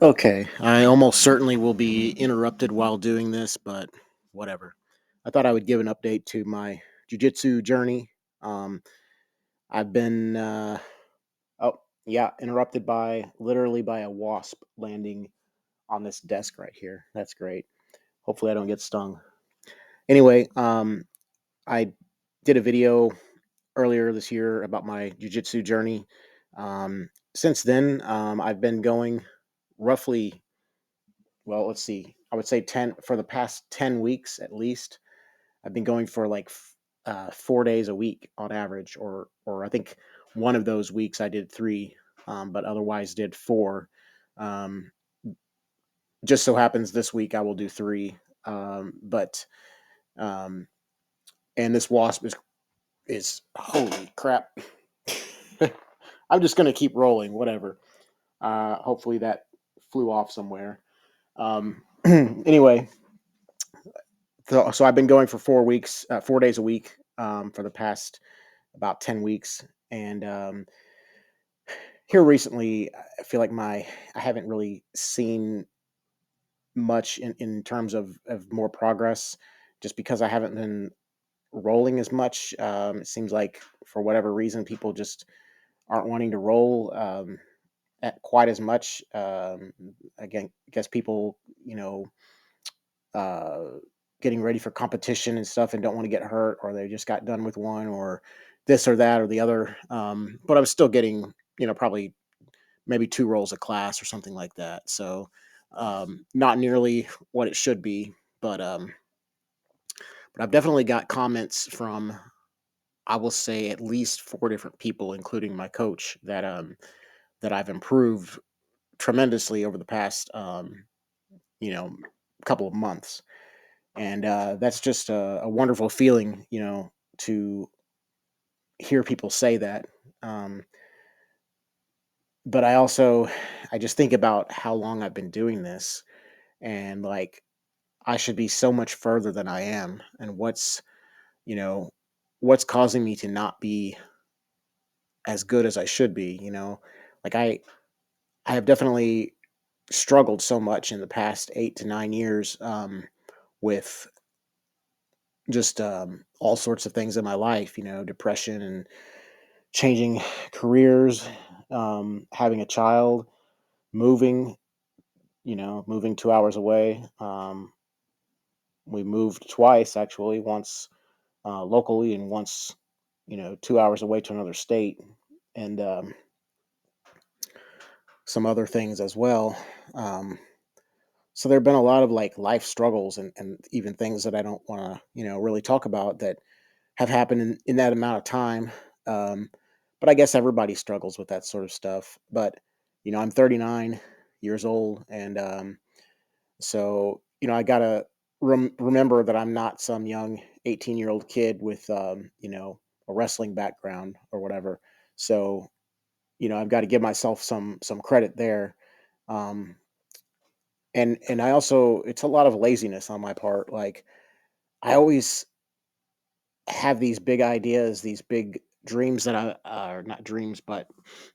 Okay, I almost certainly will be interrupted while doing this, but whatever. I thought I would give an update to my jujitsu journey. Um, I've been, oh, yeah, interrupted by literally by a wasp landing on this desk right here. That's great. Hopefully, I don't get stung. Anyway, I did a video earlier this year about my jujitsu journey. Since then, I've been going roughly, well, let's see. I would say 10 for the past 10 weeks at least. I've been going for like 4 days a week on average, or I think one of those weeks I did three, but otherwise did four. Um, just so happens this week I will do three. But um, and this wasp is holy crap. I'm just gonna keep rolling, whatever. Hopefully that flew off somewhere. Anyway, so I've been going for 4 weeks, 4 days a week, for the past about 10 weeks, and here recently, I feel like I haven't really seen much in terms of more progress, just because I haven't been rolling as much. It seems like for whatever reason, people just aren't wanting to roll at quite as much. Again, I guess people, uh, getting ready for competition and stuff and don't want to get hurt, or they just got done with one, or this or that or the other. But I'm still getting, probably maybe two rolls a class or something like that. So not nearly what it should be, but I've definitely got comments from, I will say, at least four different people, including my coach, that I've improved tremendously over the past you know couple of months. And that's just a wonderful feeling, to hear people say that. Um, but I just think about how long I've been doing this, and like I should be so much further than I am, and you know what's causing me to not be as good as I should be. Like I have definitely struggled so much in the past 8 to 9 years, with just all sorts of things in my life, depression and changing careers, having a child, moving, moving 2 hours away. We moved twice, actually, once locally and once, 2 hours away to another state, and some other things as well. Um, so there have been a lot of like life struggles, and even things that I don't want to, really talk about, that have happened in that amount of time. Um, but I guess everybody struggles with that sort of stuff. But I'm 39 years old, and so I gotta remember that I'm not some young 18-year-old kid with a wrestling background or whatever. So I've got to give myself some credit there. Um, and I also, it's a lot of laziness on my part. Like, I always have these big ideas, these big dreams that I are not dreams, but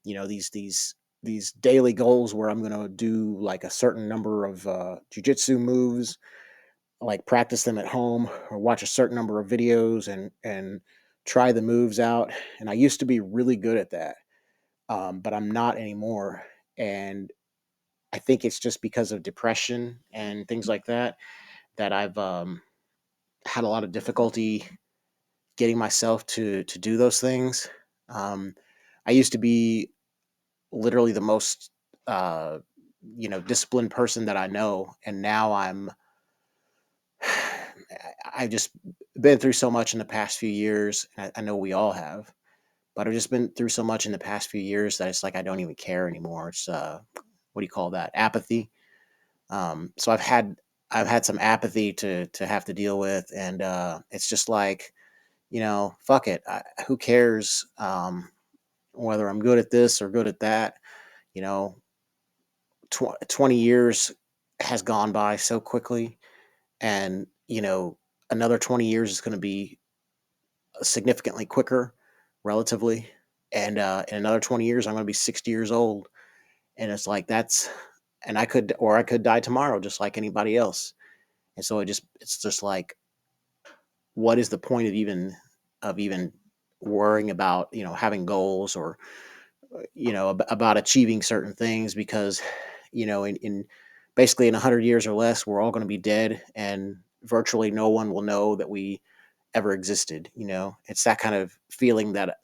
these daily goals where I'm going to do like a certain number of jujitsu moves, like practice them at home, or watch a certain number of videos and try the moves out. And I used to be really good at that, but I'm not anymore. And I think it's just because of depression and things like that, that I've had a lot of difficulty getting myself to do those things. Um, I used to be literally the most uh, disciplined person that I know, and now I've just been through so much in the past few years. And I know we all have, but I've just been through so much in the past few years that it's like I don't even care anymore. It's what do you call that? Apathy. So I've had some apathy to have to deal with, and it's just like, fuck it. Who cares, whether I'm good at this or good at that? You know, 20 years has gone by so quickly, and another 20 years is going to be significantly quicker, relatively. And in another 20 years, I'm going to be 60 years old, and it's like and I could die tomorrow just like anybody else. And so it's just like, what is the point of even worrying about, having goals, or about achieving certain things, because in basically in 100 years or less, we're all going to be dead, and virtually no one will know that we ever existed. It's that kind of feeling that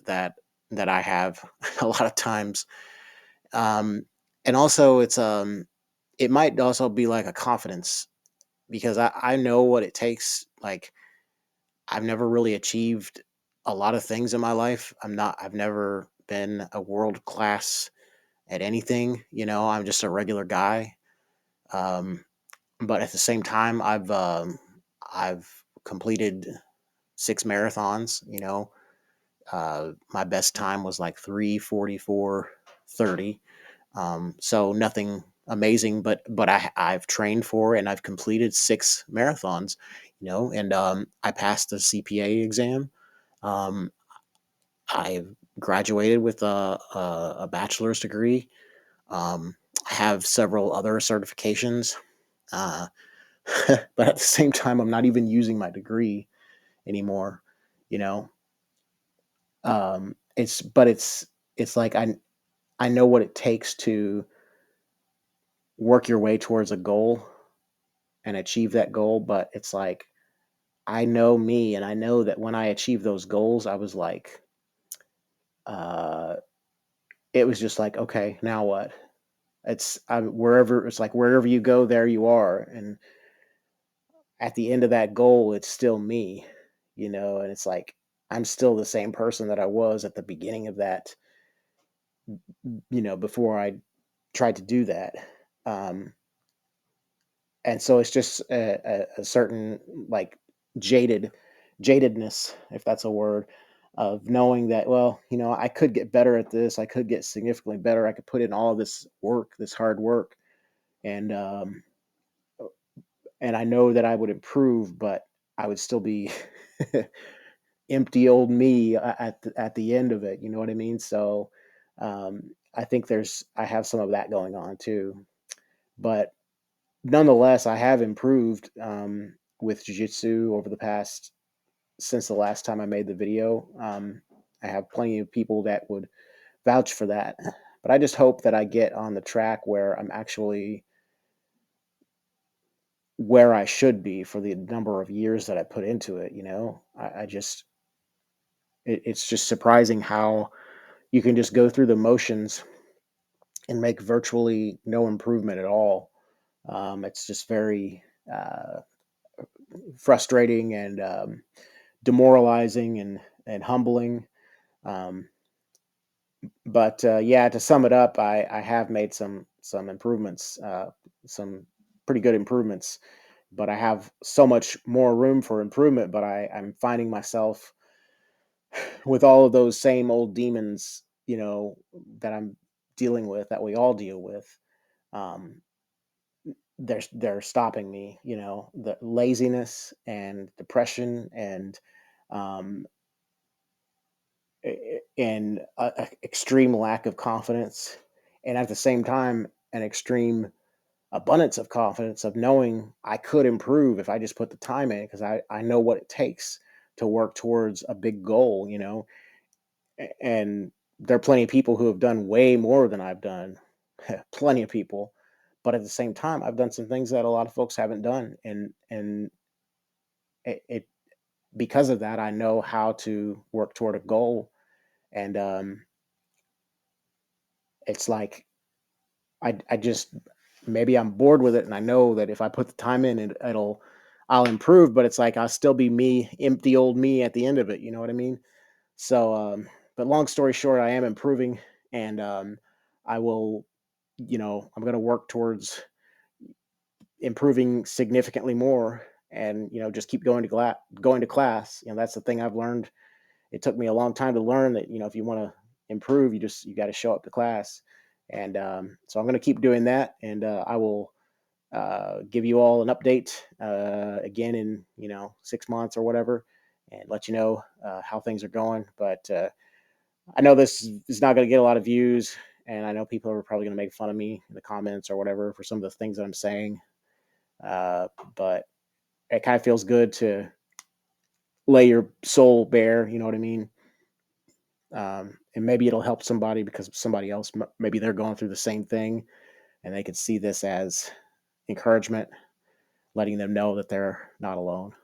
I have a lot of times. um and also it might also be like a confidence, because I know what it takes. Like, I've never really achieved a lot of things in my life. I've never been a world class at anything. I'm just a regular guy. Um, but at the same time, I've completed 6 marathons. My best time was like 3:44:30. So nothing amazing, but I've trained for and I've completed 6 marathons. And I passed the CPA exam. Um, I graduated with a bachelor's degree. I have several other certifications, uh, but at the same time, I'm not even using my degree anymore. You know, it's like I know what it takes to work your way towards a goal and achieve that goal, but it's like I know me, and I know that when I achieved those goals, I was like, uh, it was just like, okay, now what? It's like wherever you go, there you are, and at the end of that goal, it's still me, and it's like I'm still the same person that I was at the beginning of that, before I tried to do that. Um, and so it's just a certain like jaded jadedness, if that's a word, of knowing that, well, I could get better at this, I could get significantly better, I could put in all this work, this hard work, and I know that I would improve, but I would still be empty old me at the end of it. You know what I mean? So I think I have some of that going on too. But nonetheless, I have improved with jujitsu over the past since the last time I made the video. I have plenty of people that would vouch for that. But I just hope that I get on the track where I'm actually where I should be for the number of years that I put into it. I just it's just surprising how you can just go through the motions and make virtually no improvement at all. It's just very frustrating and demoralizing and humbling. Um, but yeah, to sum it up, I have made some improvements, some pretty good improvements. But I have so much more room for improvement. But I'm finding myself with all of those same old demons, that I'm dealing with, that we all deal with. Um, they're stopping me. The laziness and depression and um, and extreme lack of confidence, and at the same time, an extreme abundance of confidence of knowing I could improve if I just put the time in, because I know what it takes to work towards a big goal. And there are plenty of people who have done way more than I've done, plenty of people. But at the same time, I've done some things that a lot of folks haven't done, and it because of that, I know how to work toward a goal. And it's like I just maybe I'm bored with it, and I know that if I put the time in, I'll improve. But it's like I'll still be me, empty old me at the end of it. You know what I mean? So, but long story short, I am improving, and I will, I'm going to work towards improving significantly more, and just keep going to class. That's the thing I've learned. It took me a long time to learn that if you want to improve, you got to show up to class, and so I'm going to keep doing that, and I will give you all an update again in 6 months or whatever, and let you know how things are going. But I know this is not going to get a lot of views, And I know people are probably going to make fun of me in the comments or whatever for some of the things that I'm saying. But it kind of feels good to lay your soul bare. You know what I mean? And maybe it'll help somebody because somebody else, maybe they're going through the same thing and they could see this as encouragement, letting them know that they're not alone.